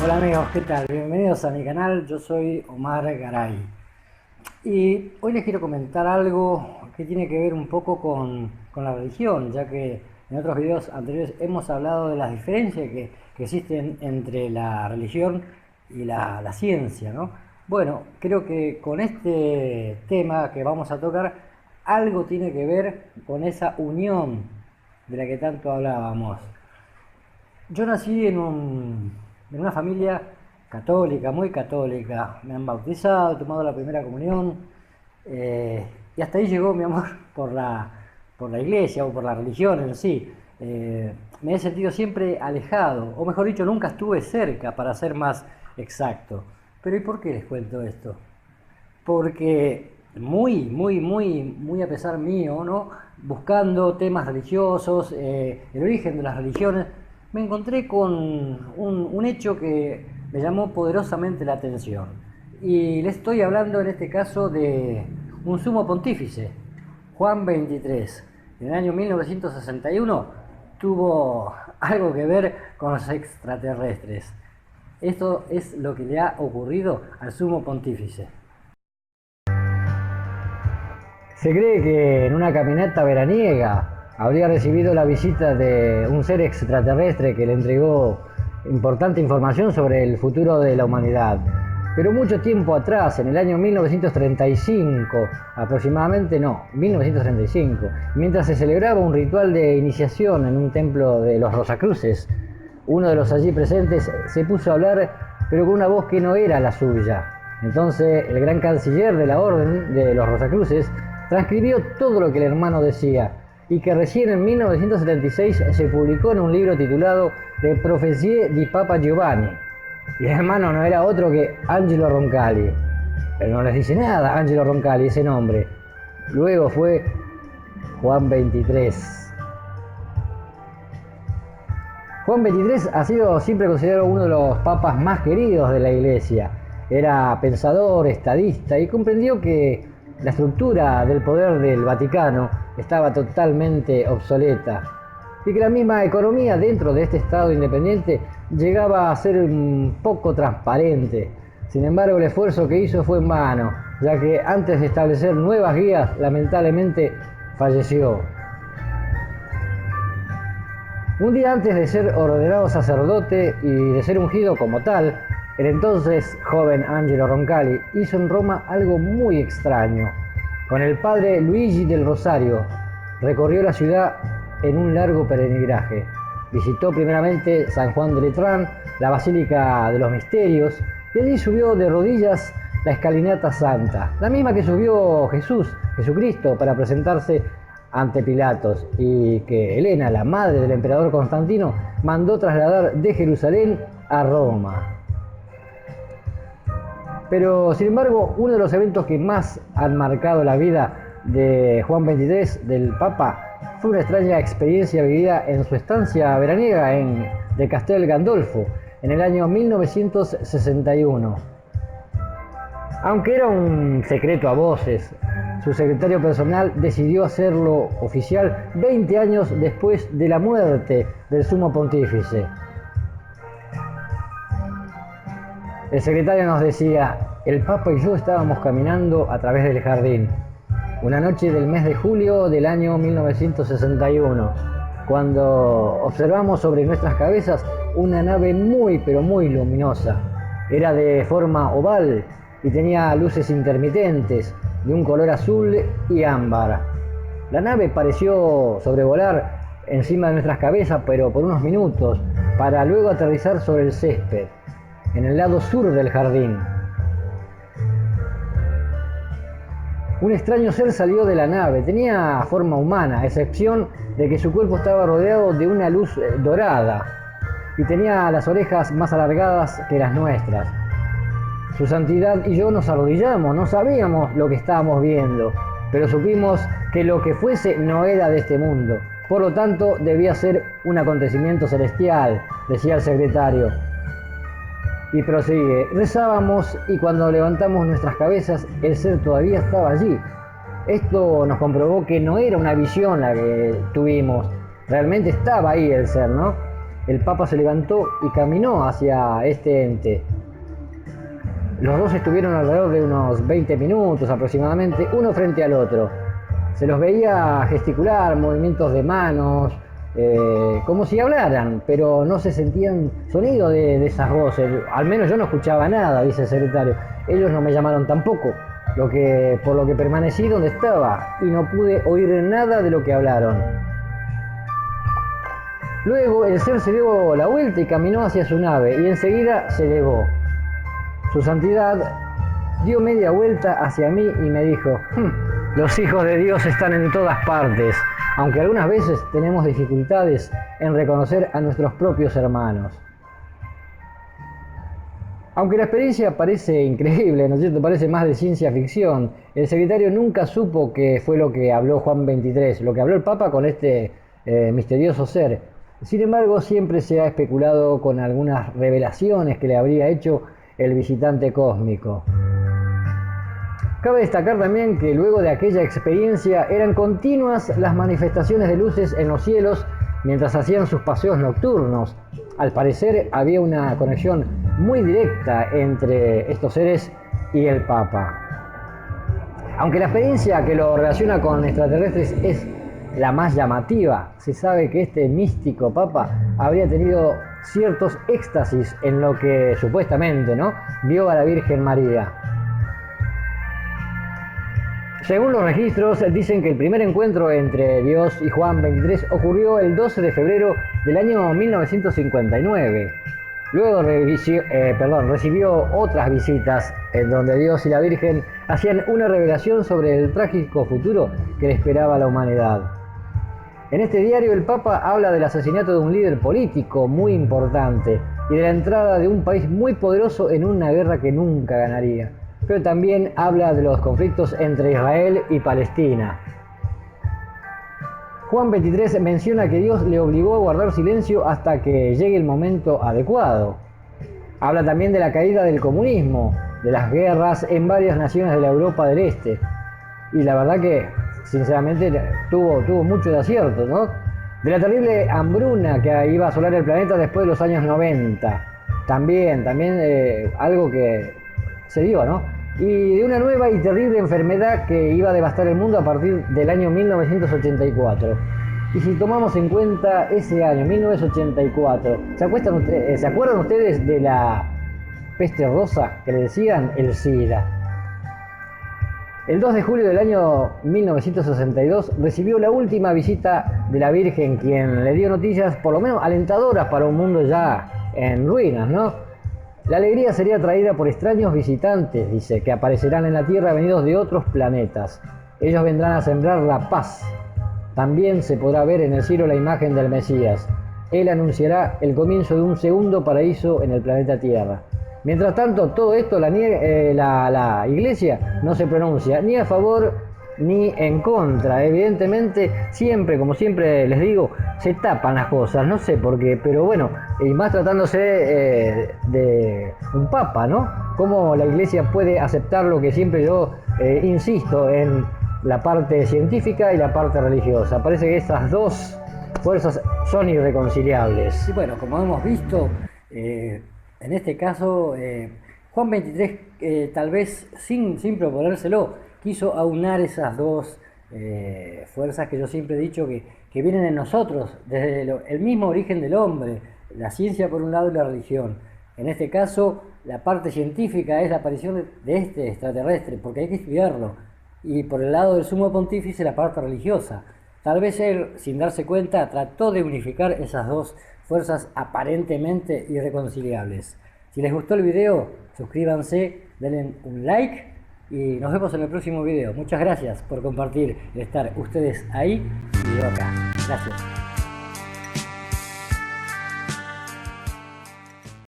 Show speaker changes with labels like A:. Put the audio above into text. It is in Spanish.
A: Hola amigos, ¿qué tal? Bienvenidos a mi canal, yo soy Omar Garay. Y hoy les quiero comentar algo que tiene que ver un poco con la religión, ya que en otros videos anteriores hemos hablado de las diferencias que existen entre la religión y la ciencia, ¿no? Bueno, creo que con este tema que vamos a tocar, algo tiene que ver con esa unión de la que tanto hablábamos. Yo nací en una familia católica, muy católica. Me han bautizado, he tomado la primera comunión. eh, y hasta ahí llegó mi amor por la iglesia o por la religión en sí. Me he sentido siempre alejado, o mejor dicho, nunca estuve cerca, para ser más exacto. Pero ¿y por qué les cuento esto? Porque muy a pesar mío, ¿no? Buscando temas religiosos, el origen de las religiones, me encontré con un hecho que me llamó poderosamente la atención. Y le estoy hablando en este caso de un sumo pontífice, Juan XXIII. En el año 1961 tuvo algo que ver con los extraterrestres. Esto es lo que le ha ocurrido al sumo pontífice. Se cree que en una caminata veraniega habría recibido la visita de un ser extraterrestre que le entregó importante información sobre el futuro de la humanidad. Pero mucho tiempo atrás, en el año 1935, aproximadamente, no, 1935, mientras se celebraba un ritual de iniciación en un templo de los Rosacruces, uno de los allí presentes se puso a hablar, pero con una voz que no era la suya. Entonces el gran canciller de la orden de los Rosacruces transcribió todo lo que el hermano decía, y que recién en 1976 se publicó en un libro titulado De Profezie di Papa Giovanni. Y el hermano no era otro que Angelo Roncalli. Pero no les dice nada Angelo Roncalli, ese nombre. Luego fue Juan XXIII. Juan XXIII ha sido siempre considerado uno de los papas más queridos de la Iglesia. Era pensador, estadista y comprendió que la estructura del poder del Vaticano estaba totalmente obsoleta y que la misma economía dentro de este Estado independiente llegaba a ser un poco transparente. Sin embargo, el esfuerzo que hizo fue en vano, ya que antes de establecer nuevas guías, lamentablemente falleció. Un día antes de ser ordenado sacerdote y de ser ungido como tal, el entonces joven Angelo Roncalli hizo en Roma algo muy extraño. Con el padre Luigi del Rosario recorrió la ciudad en un largo peregrinaje. Visitó primeramente San Juan de Letrán, la Basílica de los Misterios, y allí subió de rodillas la escalinata santa, la misma que subió Jesucristo, para presentarse ante Pilatos, y que Helena, la madre del emperador Constantino, mandó trasladar de Jerusalén a Roma. Pero, sin embargo, uno de los eventos que más han marcado la vida de Juan XXIII, del Papa, fue una extraña experiencia vivida en su estancia veraniega de Castel Gandolfo, en el año 1961. Aunque era un secreto a voces, su secretario personal decidió hacerlo oficial 20 años después de la muerte del sumo pontífice. El secretario nos decía: el Papa y yo estábamos caminando a través del jardín, una noche del mes de julio del año 1961, cuando observamos sobre nuestras cabezas una nave muy pero muy luminosa. Era de forma oval y tenía luces intermitentes de un color azul y ámbar. La nave pareció sobrevolar encima de nuestras cabezas, pero por unos minutos, para luego aterrizar sobre el césped, en el lado sur del jardín. Un extraño ser salió de la nave. Tenía forma humana, a excepción de que su cuerpo estaba rodeado de una luz dorada y tenía las orejas más alargadas que las nuestras. Su santidad y yo nos arrodillamos, no sabíamos lo que estábamos viendo, pero supimos que lo que fuese no era de este mundo. Por lo tanto, debía ser un acontecimiento celestial, decía el secretario. Y prosigue: rezábamos y cuando levantamos nuestras cabezas, el ser todavía estaba allí. Esto nos comprobó que no era una visión la que tuvimos, realmente estaba ahí el ser, ¿no? el Papa se levantó y caminó hacia este ente. Los dos estuvieron alrededor de unos 20 minutos aproximadamente, uno frente al otro. Se los veía gesticular, movimientos de manos, como si hablaran, pero no se sentían sonido de esas voces. Al menos yo no escuchaba nada, dice el secretario. Ellos no me llamaron tampoco, por lo que permanecí donde estaba y no pude oír nada de lo que hablaron. Luego el ser se dio la vuelta y caminó hacia su nave y enseguida se elevó. Su santidad dio media vuelta hacia mí y me dijo: los hijos de Dios están en todas partes, aunque algunas veces tenemos dificultades en reconocer a nuestros propios hermanos. Aunque la experiencia parece increíble, ¿no es cierto? Parece más de ciencia ficción, el secretario nunca supo qué fue lo que habló Juan XXIII, lo que habló el Papa con este misterioso ser. Sin embargo, siempre se ha especulado con algunas revelaciones que le habría hecho el visitante cósmico. Cabe destacar también que luego de aquella experiencia eran continuas las manifestaciones de luces en los cielos mientras hacían sus paseos nocturnos. Al parecer había una conexión muy directa entre estos seres y el Papa. Aunque la experiencia que lo relaciona con extraterrestres es la más llamativa, se sabe que este místico Papa habría tenido ciertos éxtasis en lo que supuestamente, ¿no?, vio a la Virgen María. Según los registros, dicen que el primer encuentro entre Dios y Juan XXIII ocurrió el 12 de febrero del año 1959. Luego recibió otras visitas en donde Dios y la Virgen hacían una revelación sobre el trágico futuro que le esperaba a la humanidad. En este diario el Papa habla del asesinato de un líder político muy importante y de la entrada de un país muy poderoso en una guerra que nunca ganaría. Pero también habla de los conflictos entre Israel y Palestina. Juan XXIII menciona que Dios le obligó a guardar silencio hasta que llegue el momento adecuado. Habla también de la caída del comunismo, de las guerras en varias naciones de la Europa del Este. Y la verdad que, sinceramente, tuvo mucho de acierto, ¿no? De la terrible hambruna que iba a asolar el planeta después de los años 90. También algo que se dio, ¿no? Y de una nueva y terrible enfermedad que iba a devastar el mundo a partir del año 1984. Y si tomamos en cuenta ese año, 1984, ¿se acuerdan ustedes de la peste rosa que le decían el SIDA? El 2 de julio del año 1962 recibió la última visita de la Virgen, quien le dio noticias por lo menos alentadoras para un mundo ya en ruinas, ¿no? La alegría sería traída por extraños visitantes, dice, que aparecerán en la Tierra venidos de otros planetas. Ellos vendrán a sembrar la paz. También se podrá ver en el cielo la imagen del Mesías. Él anunciará el comienzo de un segundo paraíso en el planeta Tierra. Mientras tanto, todo esto la Iglesia no se pronuncia ni a favor ni en contra. Evidentemente, siempre, como siempre les digo, se tapan las cosas, no sé por qué, pero bueno, y más tratándose de un papa, ¿no? ¿Cómo la Iglesia puede aceptar lo que siempre yo insisto en la parte científica y la parte religiosa? Parece que esas dos fuerzas son irreconciliables. Y bueno, como hemos visto, en este caso, Juan XXIII, tal vez sin proponérselo, quiso aunar esas dos fuerzas que yo siempre he dicho que vienen en nosotros, desde el mismo origen del hombre, la ciencia por un lado y la religión. En este caso, la parte científica es la aparición de este extraterrestre, porque hay que estudiarlo. Y por el lado del sumo pontífice, la parte religiosa. Tal vez él, sin darse cuenta, trató de unificar esas dos fuerzas aparentemente irreconciliables. Si les gustó el video, suscríbanse, denle un like y nos vemos en el próximo video. Muchas gracias por compartir, estar ustedes ahí y yo acá. Gracias.